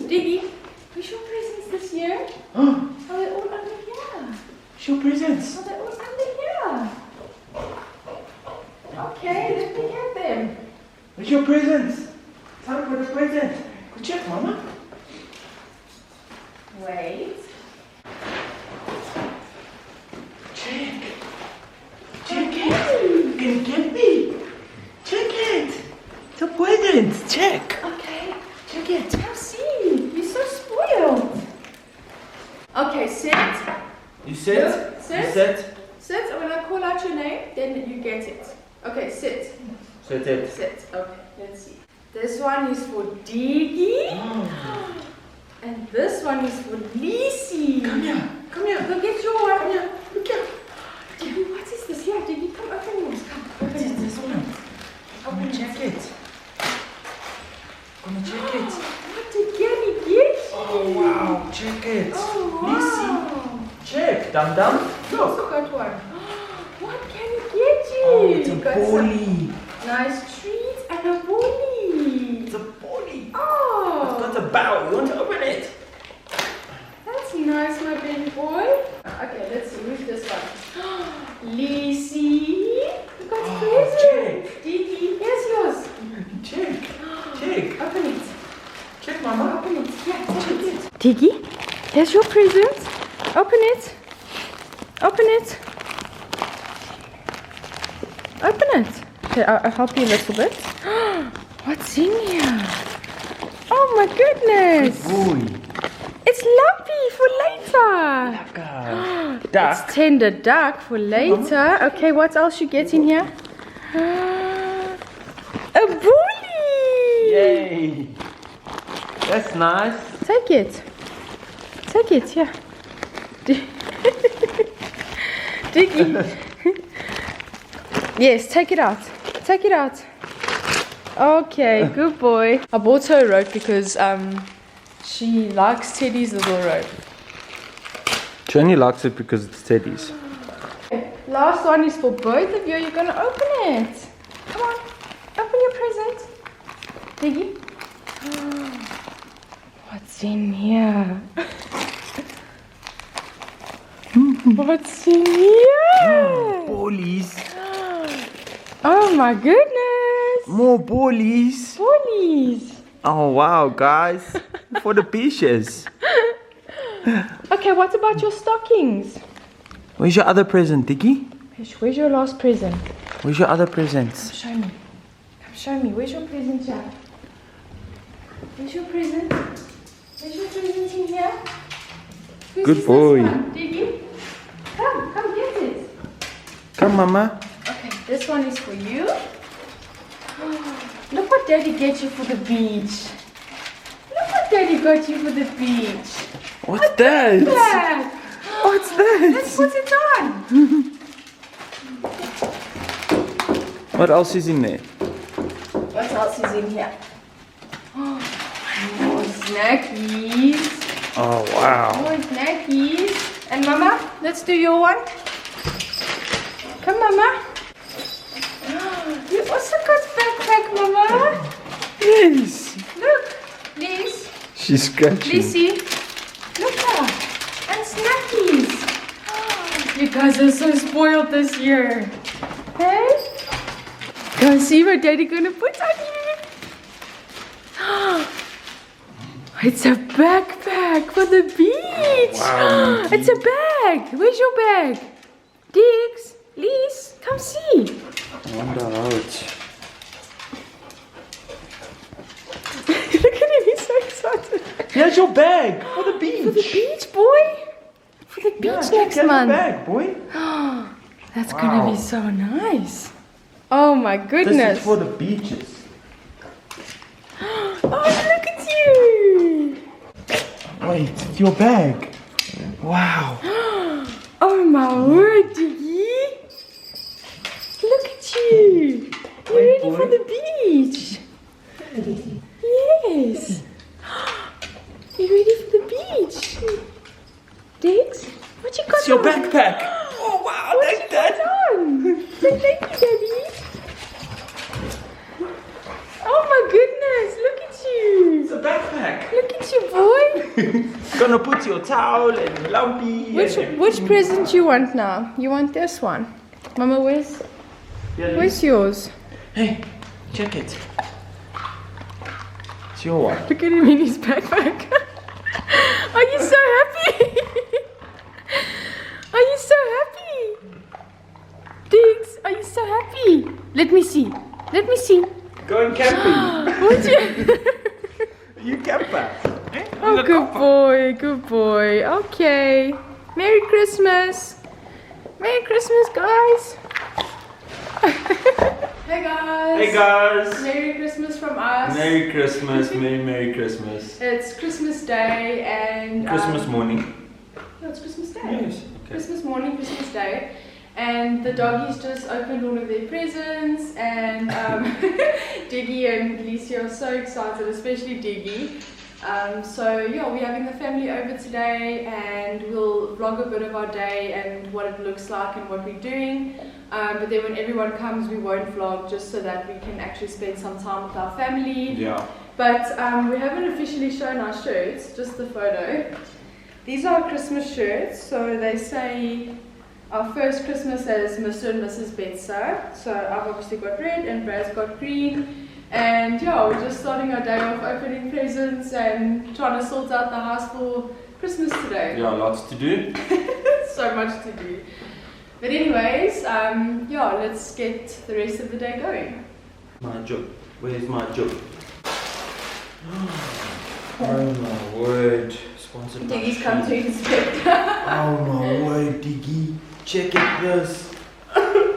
Diggy, where's your presents this year? Oh, Are they all under here? show presents. Are they all under here? Okay, let me have them. Where's your presents? Time for the present. Go check, Mama. Wait. Check. Check it. You can get me. Check it. It's a present. Check. Okay. Check it. Have seen. You're so spoiled. Okay, sit. You sit. Sit. You sit. Sit. And when I call out your name, then you get it. Okay, sit. Sit it. Sit. Okay, let's see. This one is for Diggy. Oh. And this one is for Lisi. Come here. Come here. Look at your one. Come here. Look here. Diggy, what is this? Here, Diggy, come open yours. Come, What open is it. this one? Open Gonna it. check it. Gonna check it. What did Gabby get you? Oh wow. Check it. Oh, Lisi. wow. Check. Dum dum. You Look. also got one. What can he get you? Oh, it's a You got some bully. nice treats and a bully. It's a bully. Oh, It's got a bow. You want to open it? that's nice, my baby boy. Okay, let's see. Who's this one? Lisi. You got Oh, presents. check. Diggy, here's yours. Check. Check. Open it. Check, Mama. Open it. Yeah, take it. Diggy, here's your present. Open it. Open it. Open it. Okay, I'll help you a little bit. What's in here? Oh my goodness. Boy. It's lumpy for later. Lekker. Duck. It's tender duck for later. Okay, what else you get in here? A bully. Yay. That's nice. Take it. Take it, yeah. Diggy. Yes, take it out. Take it out. Okay, good boy. I bought her a rope because she likes Teddy's little rope. She only likes it because it's Teddy's. Okay, last one is for both of you. You're gonna open it. Come on, open your present. Diggy. What's in here? What's in here? Bullies. Oh my goodness! More bullies. Bullies! Oh wow, guys. For the beaches. Okay, what about your stockings? Where's your other present, Diggy? Where's your last present? Where's your other presents? Show me. Come show me. Where's your present here? Where's your present? Where's your present in here? Whose Good is boy. This one? Diggy? Come get it. Come, Mama. Okay, this one is for you. Look what Daddy gets you for the beach. Look what Daddy got you for the beach. What's that? Dad, What's let's that? put it on. What else is in there? What else is in here? More snackies. Oh wow. More snackies. And Mama, let's do your one. Come, Mama. You also got backpack, Mama. Yes. Look, Liz. She's scratching. Lizzie, look there. And snackies. You guys are so spoiled this year. Hey? Go and see what Daddy gonna put on you. It's a backpack for the beach. Wow, It's a bag. Where's your bag? Diggs, Liz, come see. I wonder how it's. Look at him, he's so excited. Here's your bag for the beach. For the beach, boy. For the beach next Here's your month. bag, boy. That's Wow. gonna be so nice. Oh my This goodness. is for the beaches. Oh, look at you. Wait, it's your bag. Wow. Oh my word, Diggy. Look at you. You're Wait, ready boy. for the beach. Yes. You're ready for the beach. Diggs, what you got It's your on? backpack. Oh wow, What like you got that. on? Say thank you, Daddy. Oh my goodness, look at It's you. a backpack. Look at you, Gonna put your towel and lumpy. Which present you want now? You want this one? Mama, where's yours? Hey, check it. It's your one. Look at him in his backpack. Are you so happy? Are you so happy? Diggs, are you so happy? Let me see. Let me see. Going camping. Would you? You camper. Eh? Oh, good boy, good boy. Okay. Merry Christmas. Merry Christmas, guys. Hey, guys. Hey guys. Merry Christmas from us. Merry Christmas. Merry Christmas. It's Christmas Day and... Christmas morning. No, it's Christmas Day. Yes. Okay. Christmas morning, Christmas Day. And the doggies just opened all of their presents, and Diggy and Alicia are so excited, especially Diggy. So yeah, we're having the family over today, and we'll vlog a bit of our day and what it looks like and what we're doing. But then when everyone comes, we won't vlog, just so that we can actually spend some time with our family. Yeah. But we haven't officially shown our shirts, just the photo. These are our Christmas shirts, so they say our first Christmas as Mr. and Mrs. Betsa. So I've obviously got red and Brad's got green. And yeah, we're just starting our day off opening presents and trying to sort out the house for Christmas today. Yeah, lots to do. So much to do. But anyways, yeah, let's get the rest of the day going. My job. Where's my job? Oh my word. Sponsored by Diggy's come to inspect. Oh my word, Diggy. Check it, this. Don't.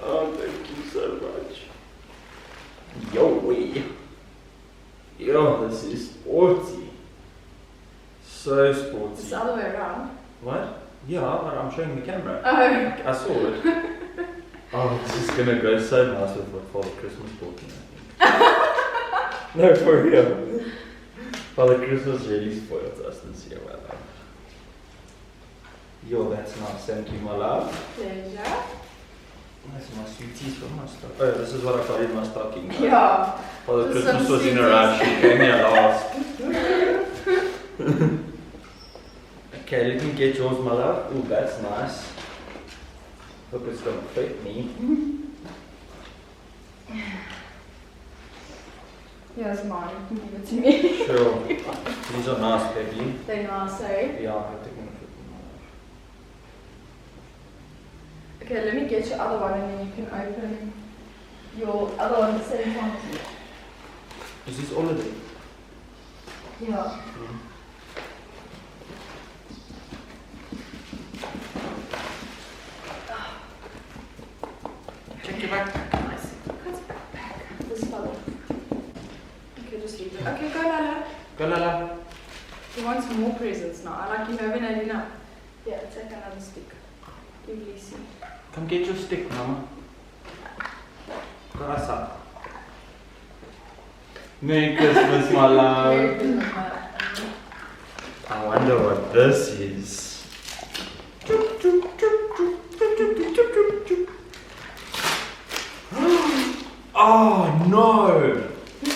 Oh, thank you so much. Yo, wait. Yo, this is sporty. So sporty. It's the other way around. What? Yeah, but I'm showing the camera. Oh. I saw it. Oh, this is gonna go so nice with what Father Christmas bought me, I think. No, for real. Father Christmas really spoiled us this year, my love. Yo, that's nice. Thank you, my love. Pleasure. That's my sweeties from my stocking. Oh, this is what I got in my stocking. Yeah. Father Just Christmas some was in a sweeties. rush. He came here last. Okay, let me get yours, my love. Ooh, that's nice. Hope it's gonna fit me. Yeah, it's mine. You can give it to me. Sure. These are nice, baby. They're nice, eh? Yeah, I hope they're gonna fit me. Okay, let me get your other one and then you can open your other one at the same time. Is this all of it? Yeah. Check your backpack. Nice. Cut it back. This fellow. Okay, just leave it. Okay, go Lala. Go, Lala. He wants more presents now. I like you haven't had enough. Yeah, take another stick. Give Lisi. Come get your stick, Mama. Karasa. Merry Christmas, my love. Merry Christmas, Mama. I wonder what this is. Oh no!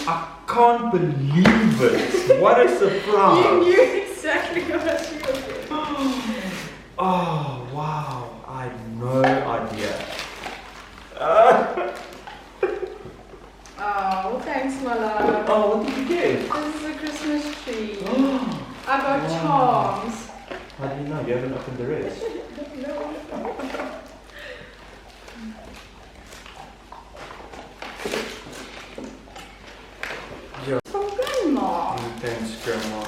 I can't believe it! What a You surprise! knew exactly what you were doing. Oh wow! I had no idea. Oh, thanks, my love. Oh, what did you get? This is a Christmas tree. Oh, I got wow. charms. how do you know? You haven't opened the rest. Yeah. From Grandma. Thanks, Grandma.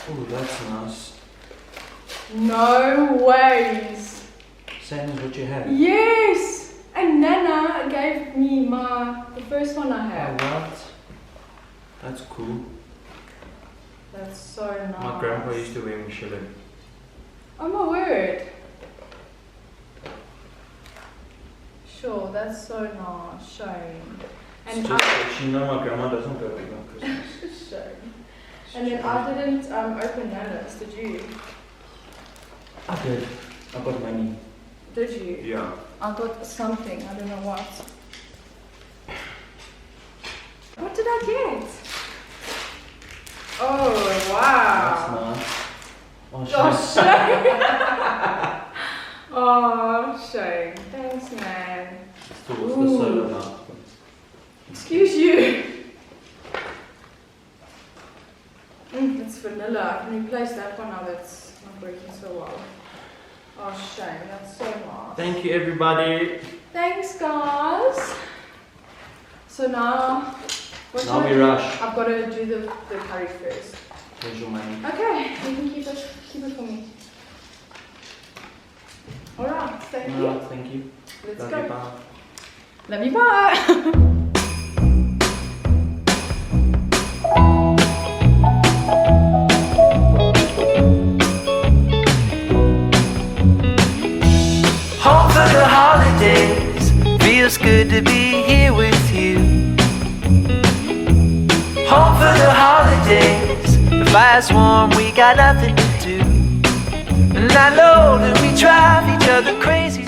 Oh, that's nice. No ways. Same as what you had. Yes. And Nana gave me the first one I Oh, had. what? That's cool. That's so nice. My grandpa used to wear Michelin. Oh my word. Sure, that's so nice. Shame. It's And just that you know my grandma doesn't go big on Christmas. Shame. And then I didn't open Nana's, did you? I did. I got money. Did you? Yeah. I got something, I don't know what. What did I get? Oh, wow. That's nice. Oh, Oh, shame. Oh, shame. Thanks, man. Towards the solar mouth. Excuse you. It's vanilla. I can replace that one now that's not working so well. Oh, shame. That's so nice. Thank you, everybody. Thanks, guys. So now, what Now should we I do? rush. I've got to do the curry first. Here's your money. Okay, you can keep it for me. Alright, thank you. Alright, thank you. Let's Love go. you, bye. Love you, bye. Home for the holidays, feels good to be here with you. Home for the holidays, the fire's warm, we got nothing to do. And I know that we drive each other crazy.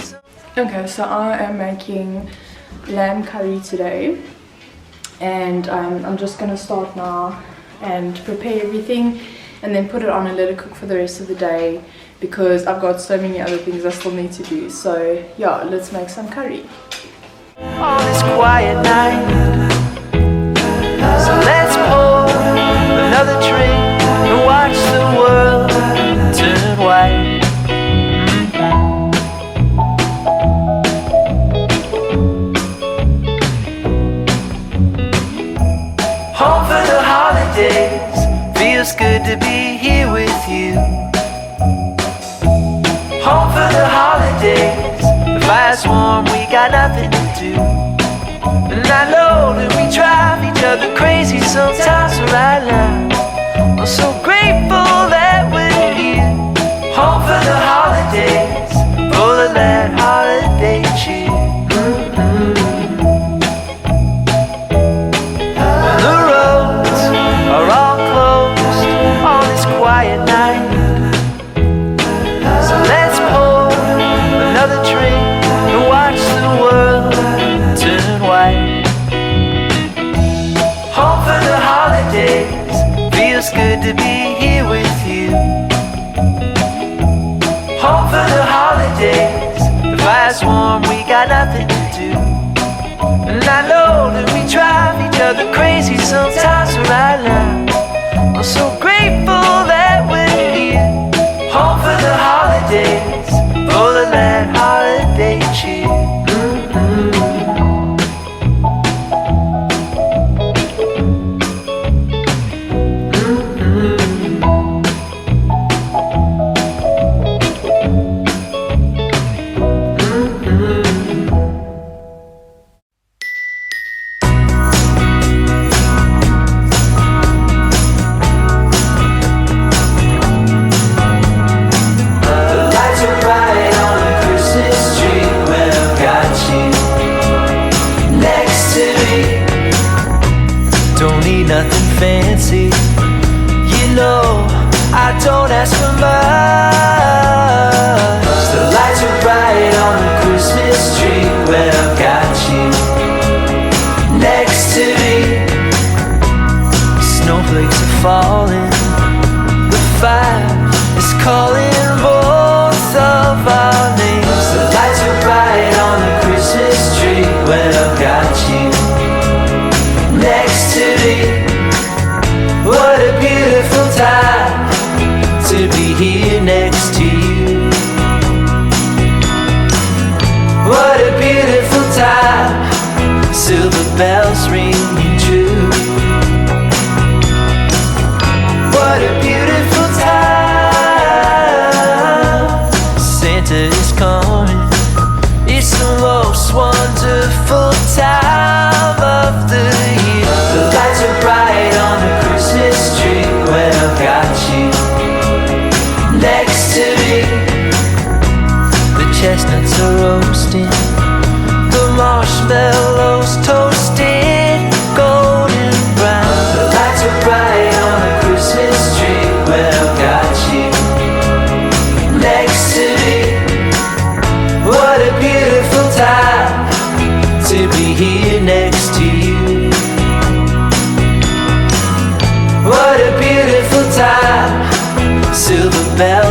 Okay, so I am making lamb curry today. And I'm just gonna start now and prepare everything and then put it on and let it cook for the rest of the day, because I've got so many other things I still need to do. So yeah, let's make some curry. On this quiet night, so let's pour another drink and watch the world turn white. Home for the holidays, feels good to be here with you. Home for the holidays, the fire's warm, we got nothing to do. And I know that we drive each other crazy sometimes right now. I'm so grateful that we're here. Home for the holidays, full of that holiday cheer. When the roads are all closed on this quiet night, so let's pour another drink and watch the world turn white. Home for the holidays, feels good to be here with you. Home for the holidays, the fire's warm, we got nothing to do. And I know that we drive each other crazy sometimes right now. I'm so grateful that we're here. Home for the holidays, full of that holiday cheer. The lights are bright on the Christmas tree when I've got you next to me. Don't need nothing fancy, you know I don't ask for much. The lights are bright on the Christmas tree when I've got you next to me. Snowflakes are falling, the fire is calling both of our names. The lights are bright on the Christmas tree when I've got you next to me. What a beautiful time to be here next to you. What a beautiful time, silver bells ringing true. What a beautiful time, Santa is coming. It's the most wonderful time of the year. The lights are bright on the Christmas tree when I've got you next to me. The chestnuts are roasting, the marshmallows toasted golden brown. The lights are bright on the Christmas tree when I've got you next to me. What bell